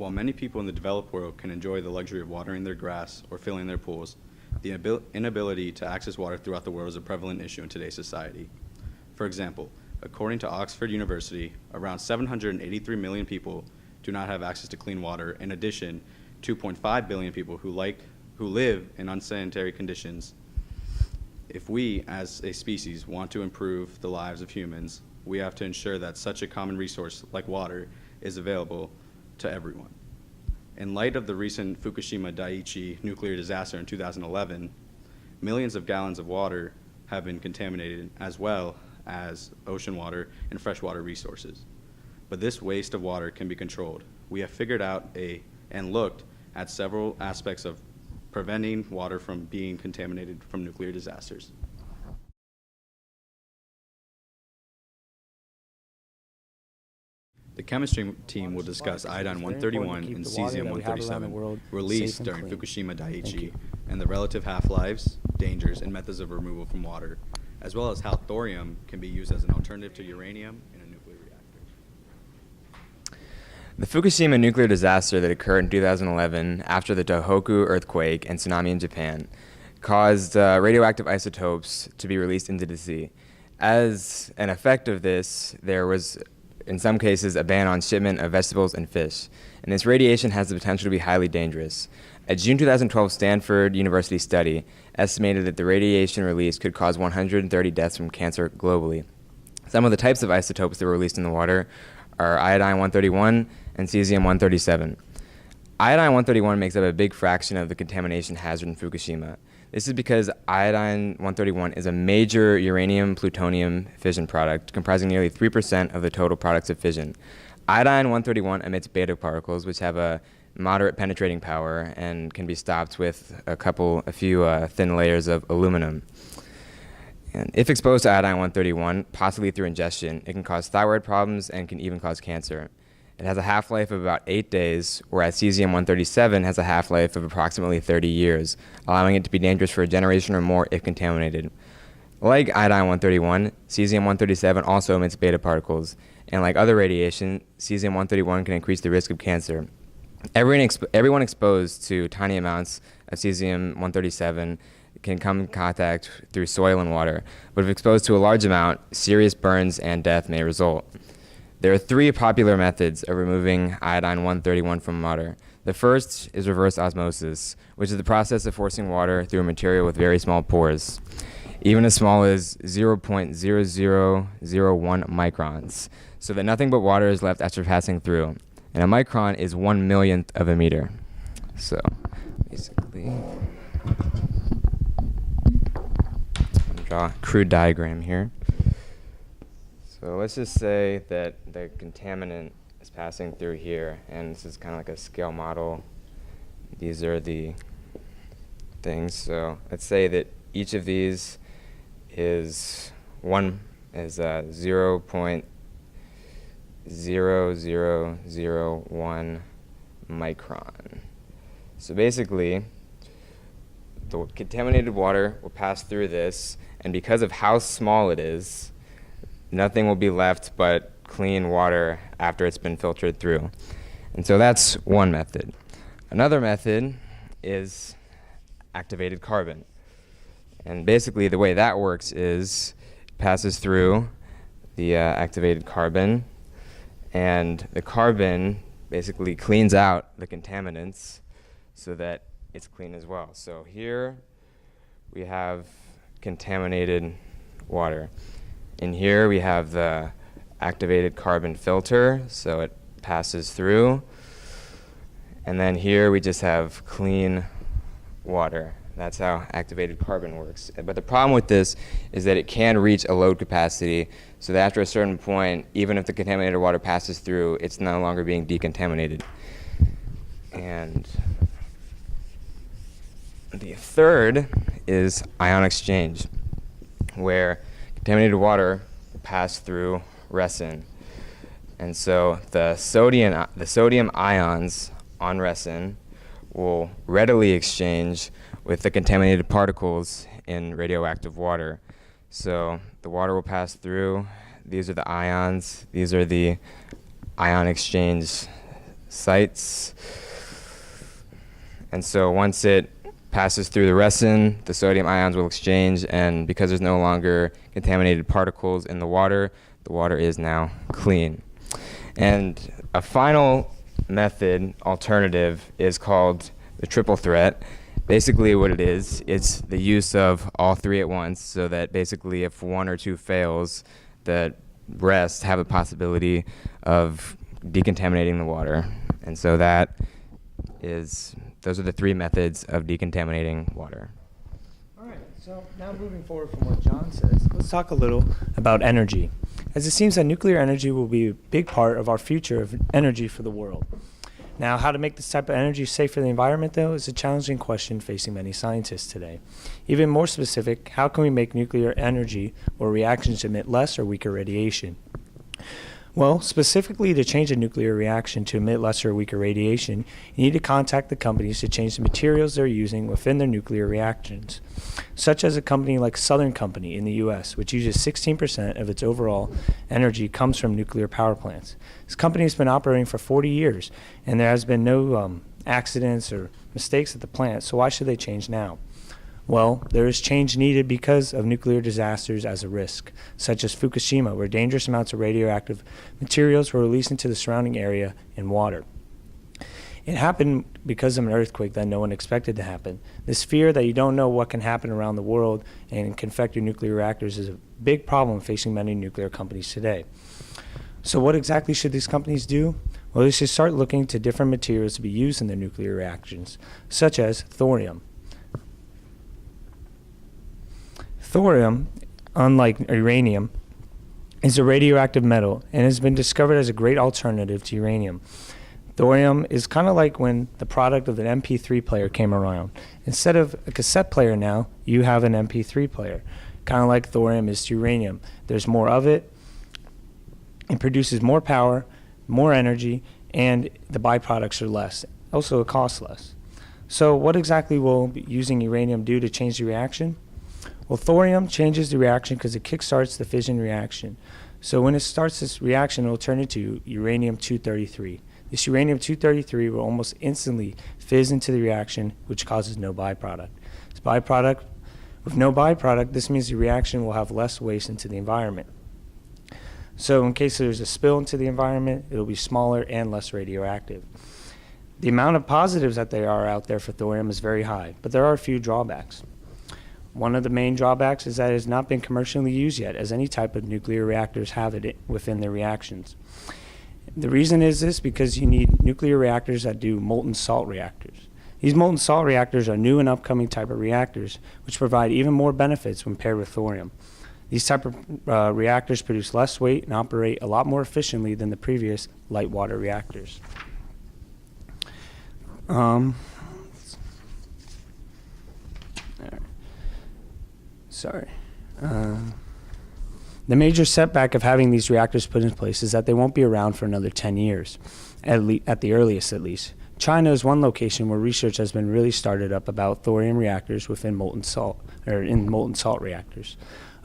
While many people in the developed world can enjoy the luxury of watering their grass or filling their pools, the inability to access water throughout the world is a prevalent issue in today's society. For example, according to Oxford University, around 783 million people do not have access to clean water. In addition, 2.5 billion people who live in unsanitary conditions. If we, as a species, want to improve the lives of humans, we have to ensure that such a common resource like water is available to everyone. In light of the recent Fukushima Daiichi nuclear disaster in 2011, millions of gallons of water have been contaminated, as well as ocean water and freshwater resources. But this waste of water can be controlled. We have figured out and looked at several aspects of preventing water from being contaminated from nuclear disasters. The chemistry team will discuss iodine-131 and cesium-137 released during Fukushima Daiichi and the relative half-lives, dangers, and methods of removal from water, as well as how thorium can be used as an alternative to uranium in a nuclear reactor. The Fukushima nuclear disaster that occurred in 2011 after the Tohoku earthquake and tsunami in Japan caused radioactive isotopes to be released into the sea. As an effect of this, there was in some cases, a ban on shipment of vegetables and fish. And this radiation has the potential to be highly dangerous. A June 2012 Stanford University study estimated that the radiation release could cause 130 deaths from cancer globally. Some of the types of isotopes that were released in the water are iodine-131 and cesium-137. Iodine-131 makes up a big fraction of the contamination hazard in Fukushima. This is because iodine-131 is a major uranium-plutonium fission product, comprising nearly 3% of the total products of fission. Iodine-131 emits beta particles, which have a moderate penetrating power and can be stopped with a few thin layers of aluminum. And if exposed to iodine-131, possibly through ingestion, it can cause thyroid problems and can even cause cancer. It has a half-life of about 8 days, whereas cesium-137 has a half-life of approximately 30 years, allowing it to be dangerous for a generation or more if contaminated. Like iodine-131, cesium-137 also emits beta particles, and like other radiation, cesium-131 can increase the risk of cancer. Everyone exposed to tiny amounts of cesium-137 can come in contact through soil and water, but if exposed to a large amount, serious burns and death may result. There are 3 popular methods of removing iodine-131 from water. The first is reverse osmosis, which is the process of forcing water through a material with very small pores, even as small as 0.0001 microns, so that nothing but water is left after passing through. And a micron is 1/1,000,000th of a meter. So, basically, I'm gonna draw a crude diagram here. So let's just say that the contaminant is passing through here, and this is kind of like a scale model. These are the things. So let's say that each of these is 0.0001 micron. So basically, the contaminated water will pass through this, and because of how small it is, nothing will be left but clean water after it's been filtered through. And so that's one method. Another method is activated carbon. And basically the way that works is it passes through the activated carbon, and the carbon basically cleans out the contaminants so that it's clean as well. So here we have contaminated water. In here we have the activated carbon filter, so it passes through. And then here we just have clean water. That's how activated carbon works. But the problem with this is that it can reach a load capacity, so that after a certain point, even if the contaminated water passes through, it's no longer being decontaminated. And the third is ion exchange, where contaminated water will pass through resin. And so the sodium ions on resin will readily exchange with the contaminated particles in radioactive water. So the water will pass through. These are the ions. These are the ion exchange sites. And so once it passes through the resin, the sodium ions will exchange, and because there's no longer contaminated particles in the water is now clean. And a final method alternative is called the triple threat. Basically what it is, it's the use of all three at once, so that basically if one or two fails, the rest have a possibility of decontaminating the water. And so those are the three methods of decontaminating water. All right, so now moving forward from what John says, let's talk a little about energy, as it seems that nuclear energy will be a big part of our future of energy for the world. Now, how to make this type of energy safe for the environment, though, is a challenging question facing many scientists today. Even more specific, how can we make nuclear energy or reactions emit less or weaker radiation? Well, specifically to change a nuclear reaction to emit less or weaker radiation, you need to contact the companies to change the materials they're using within their nuclear reactions, such as a company like Southern Company in the U.S., which uses 16% of its overall energy comes from nuclear power plants. This company has been operating for 40 years, and there has been no accidents or mistakes at the plant, so why should they change now? Well, there is change needed because of nuclear disasters as a risk, such as Fukushima, where dangerous amounts of radioactive materials were released into the surrounding area and water. It happened because of an earthquake that no one expected to happen. This fear that you don't know what can happen around the world and can affect your nuclear reactors is a big problem facing many nuclear companies today. So what exactly should these companies do? Well, they should start looking to different materials to be used in their nuclear reactions, such as thorium. Thorium, unlike uranium, is a radioactive metal and has been discovered as a great alternative to uranium. Thorium is kind of like when the product of an MP3 player came around. Instead of a cassette player now, you have an MP3 player. Kind of like thorium is to uranium. There's more of it. It produces more power, more energy, and the byproducts are less. Also, it costs less. So what exactly will using uranium do to change the reaction? Well, thorium changes the reaction because it kickstarts the fission reaction. So when it starts this reaction, it will turn into uranium-233. This uranium-233 will almost instantly fizz into the reaction, which causes no byproduct. With no byproduct, this means the reaction will have less waste into the environment. So in case there's a spill into the environment, it will be smaller and less radioactive. The amount of positives that there are out there for thorium is very high, but there are a few drawbacks. One of the main drawbacks is that it has not been commercially used yet, as any type of nuclear reactors have it within their reactions. The reason is this because you need nuclear reactors that do molten salt reactors. These molten salt reactors are new and upcoming type of reactors, which provide even more benefits when paired with thorium. These type of reactors produce less weight and operate a lot more efficiently than the previous light water reactors. The major setback of having these reactors put in place is that they won't be around for another 10 years, at the earliest at least. China is one location where research has been really started up about thorium reactors within molten salt reactors.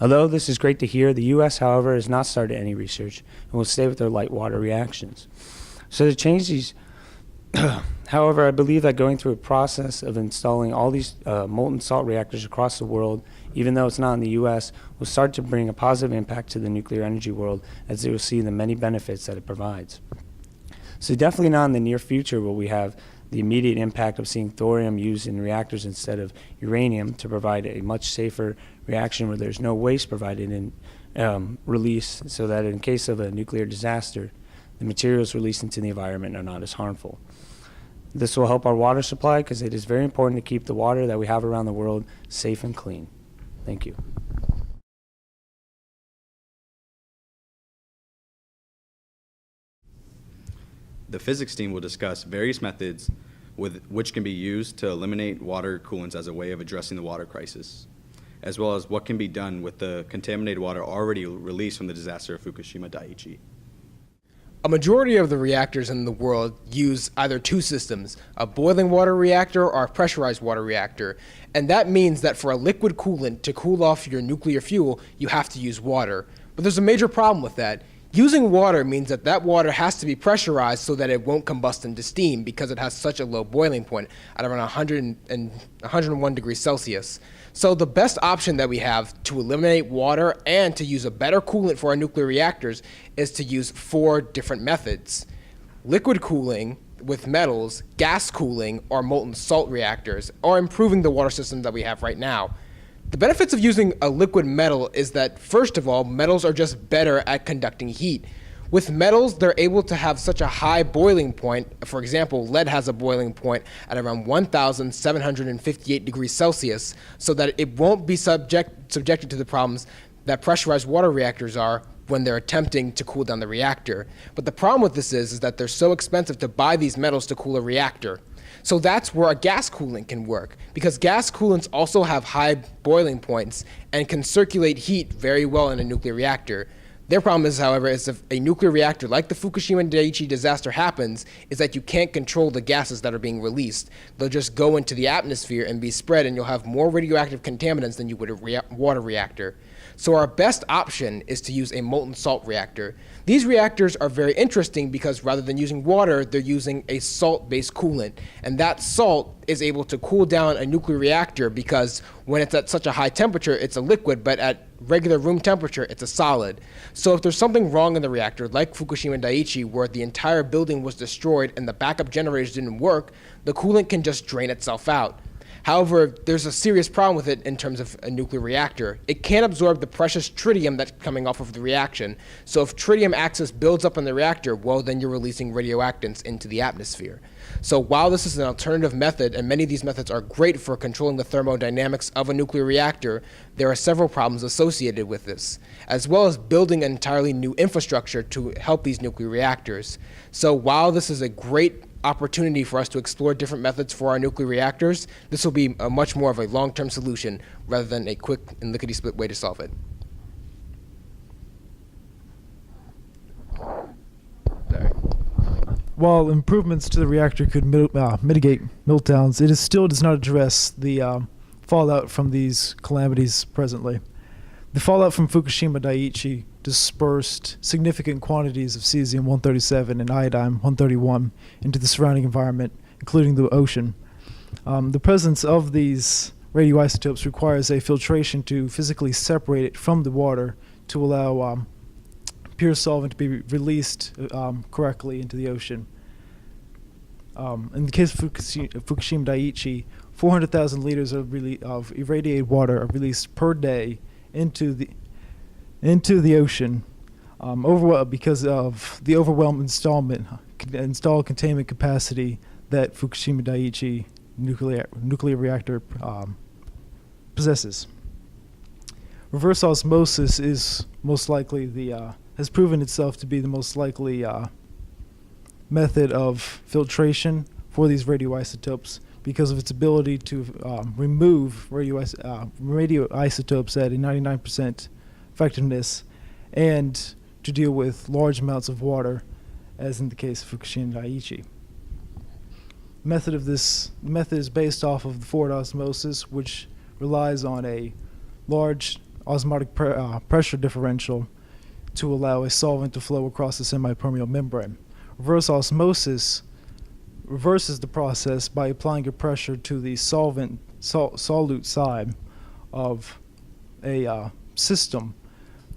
Although this is great to hear, the U.S., however, has not started any research and will stay with their light water reactions. So to change these, however, I believe that going through a process of installing all these molten salt reactors across the world, even though it's not in the U.S., will start to bring a positive impact to the nuclear energy world, as they will see the many benefits that it provides. So definitely not in the near future will we have the immediate impact of seeing thorium used in reactors instead of uranium to provide a much safer reaction where there's no waste provided in release, so that in case of a nuclear disaster, the materials released into the environment are not as harmful. This will help our water supply because it is very important to keep the water that we have around the world safe and clean. Thank you. The physics team will discuss various methods which can be used to eliminate water coolants as a way of addressing the water crisis, as well as what can be done with the contaminated water already released from the disaster of Fukushima Daiichi. A majority of the reactors in the world use either two systems, a boiling water reactor or a pressurized water reactor, and that means that for a liquid coolant to cool off your nuclear fuel, you have to use water. But there's a major problem with that. Using water means that that water has to be pressurized so that it won't combust into steam because it has such a low boiling point at around 101 degrees Celsius. So the best option that we have to eliminate water and to use a better coolant for our nuclear reactors is to use 4 different methods: liquid cooling with metals, gas cooling, or molten salt reactors, or improving the water system that we have right now. The benefits of using a liquid metal is that, first of all, metals are just better at conducting heat. With metals, they're able to have such a high boiling point. For example, lead has a boiling point at around 1,758 degrees Celsius, so that it won't be subjected to the problems that pressurized water reactors are when they're attempting to cool down the reactor. But the problem with this is that they're so expensive to buy these metals to cool a reactor. So that's where a gas coolant can work, because gas coolants also have high boiling points and can circulate heat very well in a nuclear reactor. Their problem is, however, is if a nuclear reactor like the Fukushima Daiichi disaster happens, is that you can't control the gases that are being released. They'll just go into the atmosphere and be spread, and you'll have more radioactive contaminants than you would a water reactor. So our best option is to use a molten salt reactor. These reactors are very interesting because rather than using water, they're using a salt-based coolant. And that salt is able to cool down a nuclear reactor because when it's at such a high temperature, it's a liquid, but at regular room temperature, it's a solid. So if there's something wrong in the reactor, like Fukushima Daiichi, where the entire building was destroyed and the backup generators didn't work, the coolant can just drain itself out. However, there's a serious problem with it in terms of a nuclear reactor. It can't absorb the precious tritium that's coming off of the reaction. So if tritium excess builds up in the reactor, well, then you're releasing radioactants into the atmosphere. So while this is an alternative method, and many of these methods are great for controlling the thermodynamics of a nuclear reactor, there are several problems associated with this, as well as building an entirely new infrastructure to help these nuclear reactors. So while this is a great opportunity for us to explore different methods for our nuclear reactors, this will be a much more of a long-term solution rather than a quick and lickety-split way to solve it. Sorry. While improvements to the reactor could mitigate meltdowns, it still does not address the fallout from these calamities presently. The fallout from Fukushima Daiichi dispersed significant quantities of cesium-137 and iodine-131 into the surrounding environment, including the ocean. The presence of these radioisotopes requires a filtration to physically separate it from the water to allow pure solvent to be released correctly into the ocean. In the case of Fukushima Daiichi, 400,000 liters of irradiated water are released per day into the ocean, because of the overwhelmed installed containment capacity that Fukushima Daiichi nuclear reactor possesses. Reverse osmosis is most likely has proven itself to be the most likely method of filtration for these radioisotopes because of its ability to remove radioisotopes at a 99% effectiveness and to deal with large amounts of water, as in the case of Fukushima Daiichi. The method is based off of the forward osmosis, which relies on a large osmotic pressure differential to allow a solvent to flow across the semipermeable membrane. Reverse osmosis reverses the process by applying a pressure to the solute side of a system,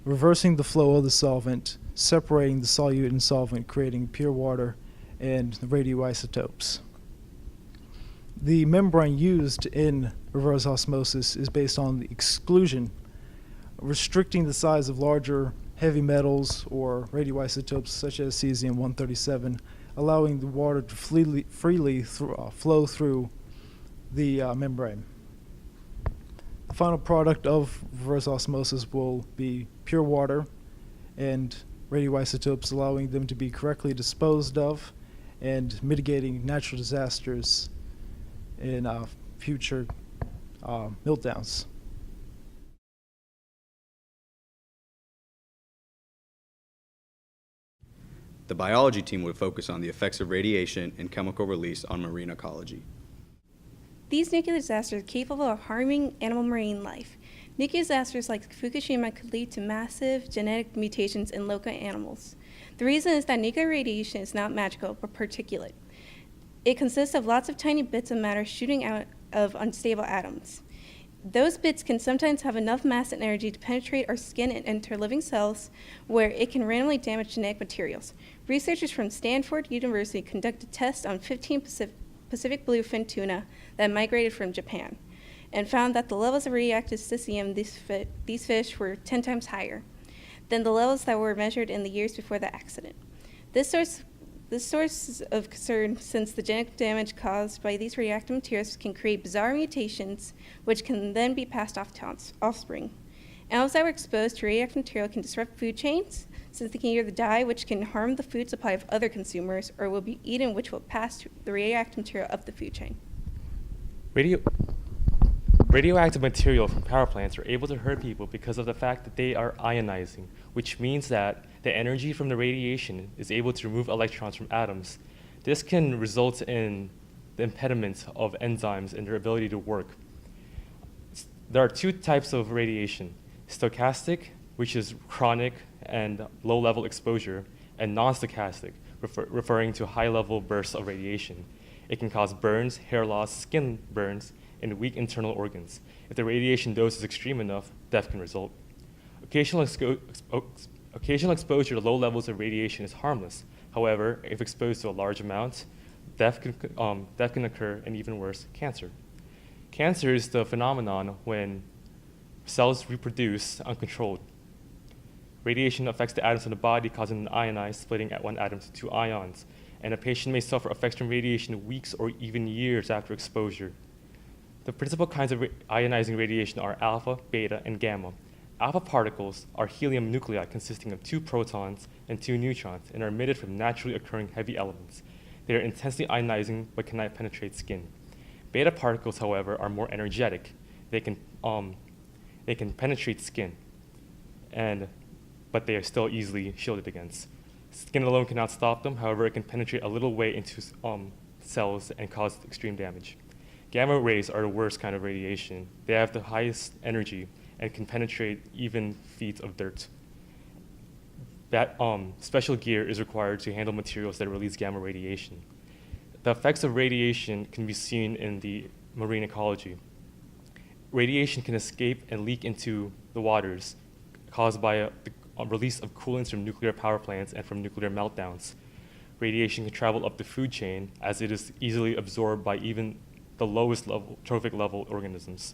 reversing the flow of the solvent, separating the solute and solvent, creating pure water and the radioisotopes. The membrane used in reverse osmosis is based on the exclusion, restricting the size of larger heavy metals or radioisotopes such as cesium-137, allowing the water to freely flow through the membrane. The final product of reverse osmosis will be pure water and radioisotopes, allowing them to be correctly disposed of and mitigating natural disasters in future meltdowns. The biology team would focus on the effects of radiation and chemical release on marine ecology. These nuclear disasters are capable of harming animal marine life. Nuclear disasters like Fukushima could lead to massive genetic mutations in local animals. The reason is that nuclear radiation is not magical, but particulate. It consists of lots of tiny bits of matter shooting out of unstable atoms. Those bits can sometimes have enough mass and energy to penetrate our skin and enter living cells, where it can randomly damage genetic materials. Researchers from Stanford University conducted tests on 15 Pacific bluefin tuna that migrated from Japan, and found that the levels of radioactive cesium in these fish were 10 times higher than the levels that were measured in the years before the accident. This source of concern, since the genetic damage caused by these radioactive materials can create bizarre mutations, which can then be passed off to offspring. Animals that were exposed to radioactive material can disrupt food chains, since they can either die, which can harm the food supply of other consumers, or will be eaten, which will pass the radioactive material up the food chain. Radioactive material from power plants are able to hurt people because of the fact that they are ionizing, which means that the energy from the radiation is able to remove electrons from atoms. This can result in the impediment of enzymes and their ability to work. There are two types of radiation: stochastic, which is chronic and low-level exposure, and non-stochastic, referring to high-level bursts of radiation. It can cause burns, hair loss, skin burns, and weak internal organs. If the radiation dose is extreme enough, death can result. Occasional exposure to low levels of radiation is harmless. However, if exposed to a large amount, death can occur, and even worse, cancer. Cancer is the phenomenon when cells reproduce uncontrolled. Radiation affects the atoms in the body, causing an ionized, splitting at one atom to two ions, and a patient may suffer effects from radiation weeks or even years after exposure. The principal kinds of ionizing radiation are alpha, beta, and gamma. Alpha particles are helium nuclei consisting of 2 protons and 2 neutrons and are emitted from naturally occurring heavy elements. They are intensely ionizing but cannot penetrate skin. Beta particles, however, are more energetic. They can penetrate skin, but they are still easily shielded against. Skin alone cannot stop them. However, it can penetrate a little way into cells and cause extreme damage. Gamma rays are the worst kind of radiation. They have the highest energy and can penetrate even feet of dirt. Special gear is required to handle materials that release gamma radiation. The effects of radiation can be seen in the marine ecology. Radiation can escape and leak into the waters, caused by the release of coolants from nuclear power plants and from nuclear meltdowns. Radiation can travel up the food chain, as it is easily absorbed by even the lowest level, trophic level organisms.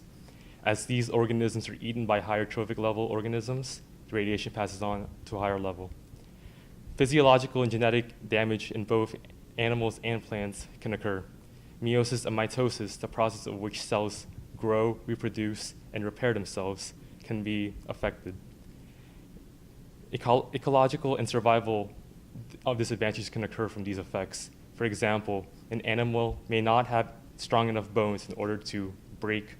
As these organisms are eaten by higher trophic level organisms, the radiation passes on to a higher level. Physiological and genetic damage in both animals and plants can occur. Meiosis and mitosis, the process of which cells grow, reproduce, and repair themselves, can be affected. Ecological and survival disadvantages can occur from these effects. For example, an animal may not have strong enough bones in order to break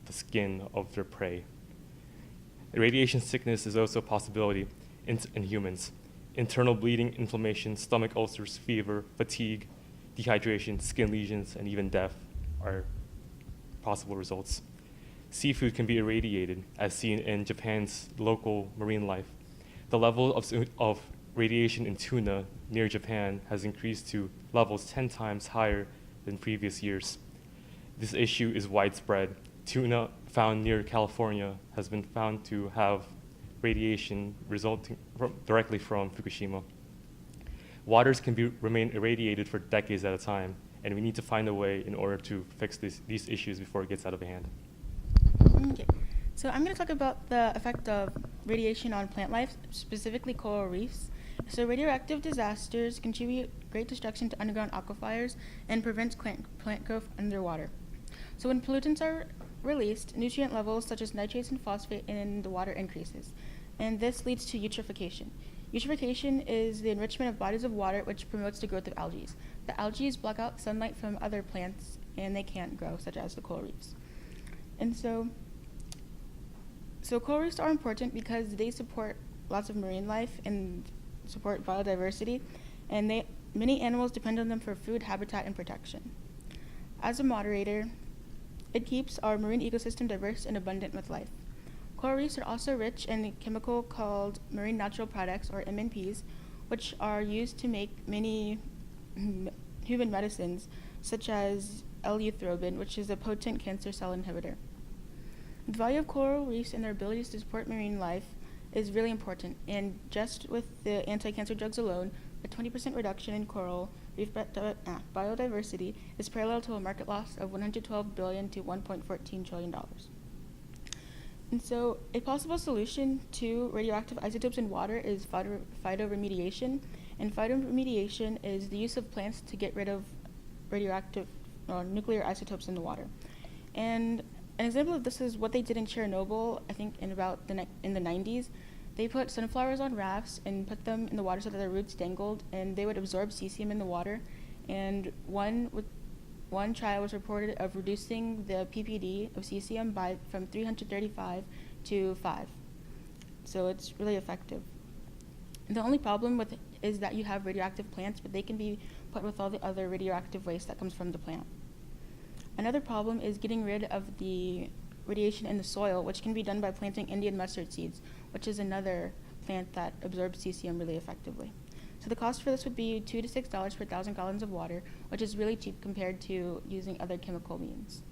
the skin of their prey. Radiation sickness is also a possibility in humans. Internal bleeding, inflammation, stomach ulcers, fever, fatigue, dehydration, skin lesions, and even death are possible results. Seafood can be irradiated, as seen in Japan's local marine life. The level of radiation in tuna near Japan has increased to levels 10 times higher than previous years. This issue is widespread. Tuna found near California has been found to have radiation resulting directly from Fukushima. Waters can remain irradiated for decades at a time, and we need to find a way in order to fix these issues before it gets out of hand. Okay. So I'm going to talk about the effect of radiation on plant life, specifically coral reefs. So radioactive disasters contribute great destruction to underground aquifers and prevents plant growth underwater. So when pollutants are released, nutrient levels such as nitrates and phosphate in the water increases, and this leads to eutrophication. Eutrophication is the enrichment of bodies of water which promotes the growth of algae. The algae block out sunlight from other plants and they can't grow, such as the coral reefs. And so coral reefs are important because they support lots of marine life and support biodiversity, and many animals depend on them for food, habitat, and protection. As a moderator, it keeps our marine ecosystem diverse and abundant with life. Coral reefs are also rich in a chemical called marine natural products, or MNPs, which are used to make many human medicines, such as L-euthrobin, which is a potent cancer cell inhibitor. The value of coral reefs and their abilities to support marine life is really important, and just with the anti-cancer drugs alone, a 20% reduction in coral reef biodiversity is parallel to a market loss of $112 billion to $1.14 trillion. And so, a possible solution to radioactive isotopes in water is phytoremediation, and phytoremediation is the use of plants to get rid of radioactive nuclear isotopes in the water. And an example of this is what they did in Chernobyl, I think in the 90s. They put sunflowers on rafts and put them in the water so that their roots dangled, and they would absorb cesium in the water. And one trial was reported of reducing the ppd of cesium from 335 to 5. So it's really effective. The only problem with it is that you have radioactive plants, but they can be put with all the other radioactive waste that comes from the plant. Another problem is getting rid of the radiation in the soil, which can be done by planting Indian mustard seeds, which is another plant that absorbs cesium really effectively. So the cost for this would be $2 to $6 per 1,000 gallons of water, which is really cheap compared to using other chemical means.